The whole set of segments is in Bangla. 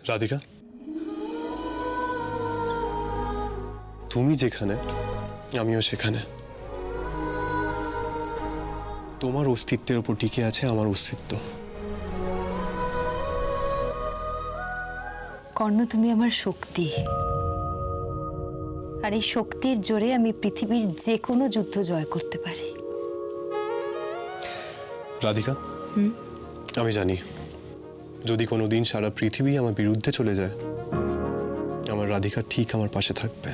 রাধিকা, তুমি যেখানে আমিও সেখানে। তোমার অস্তিত্বের উপর টিকে আছে আমার অস্তিত্ব। কর্ণ, তুমি আমার শক্তি, আর এই শক্তির জোরে আমি পৃথিবীর যে কোনো যুদ্ধ জয় করতে পারি। রাধিকা, আমি জানি যদি কোনোদিন সারা পৃথিবী আমার বিরুদ্ধে চলে যায়, আমার রাধিকা ঠিক আমার পাশে থাকবে।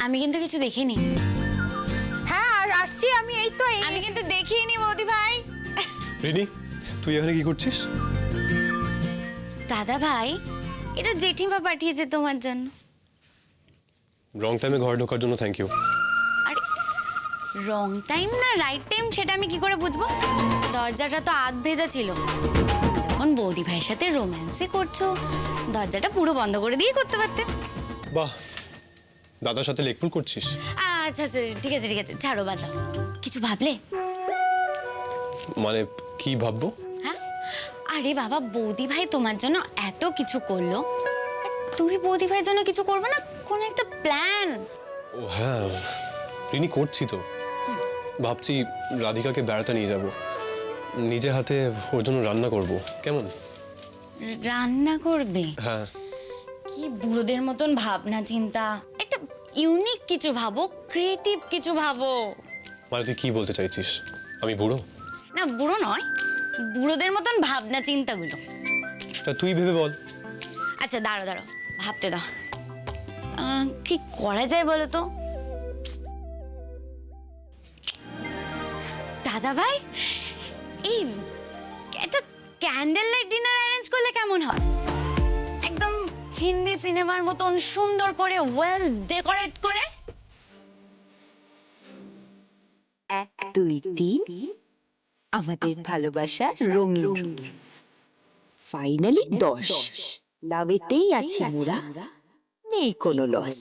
আমি কিন্তু কিছু দেখিনি। হ্যাঁ, আর আসছি আমি। এই তো আমি কিন্তু দেখিনি বৌদি ভাই। রিনি, তুই এখানে কি করছিস? দাদা ভাই, এটা জেঠিমা পাঠিয়েছে তোমার জন্য। রং টাইমে ঘরে ঢোকার জন্য থ্যাংক ইউ। আরে রং টাইম না রাইট টাইম সেটা আমি কি করে বুঝবো? দরজাটা তো আধ ভেজা ছিল। যখন বৌদি ভাইয়ের সাথে রোম্যান্সই করছো, দরজাটা পুরো বন্ধ করে দিয়ে করতে পারতে। বাহ, দাদার সাথে লেকপুল করছিস? আচ্ছা আচ্ছা, ঠিক আছে ঠিক আছে, ছাড়ো বাদ দাও। কিছু ভাবলে? মানে কি ভাববো? হ্যাঁ, আরে বাবা, বৌদি ভাই তোমার জন্য এত কিছু করলো, তুমি বৌদি ভাইয়ের জন্য কিছু করবে না? কোনো একটা প্ল্যান? ও হ্যাঁ, রিনি করছি তো। ভাবছি রাধিকাকে বেড়াতে নিয়ে যাব, নিজে হাতে ওর জন্য রান্না করব। কেমন? রান্না করবে? হ্যাঁ। কি বুড়োদের মতন ভাবনা চিন্তা, একটা ইউনিক কিছু ভাবো, ক্রিয়েটিভ কিছু ভাবো। মানে তুই কি বলতে চাইছিস, আমি বুড়ো? না, বুড়ো নয়, বুড়োদের মতন ভাবনা চিন্তাগুলো। তা তুই ভেবে বল। আচ্ছা দাঁড়ো দাঁড়ো, ভাবতে দাও। কি করা যায় বলো তো? দাদা ভাই, এই একটা ক্যান্ডেল লাইট ডিনার অ্যারেঞ্জ করলে কেমন হয়? একদম হিন্দি সিনেমার মতন সুন্দর করে, ওয়েল ডেকোরেট করে। 1 2 3 আমাদের ভালোবাসা রঙিন, ফাইনালি 10 লাভেতেই আছি মোরা, নেই কোনো লস।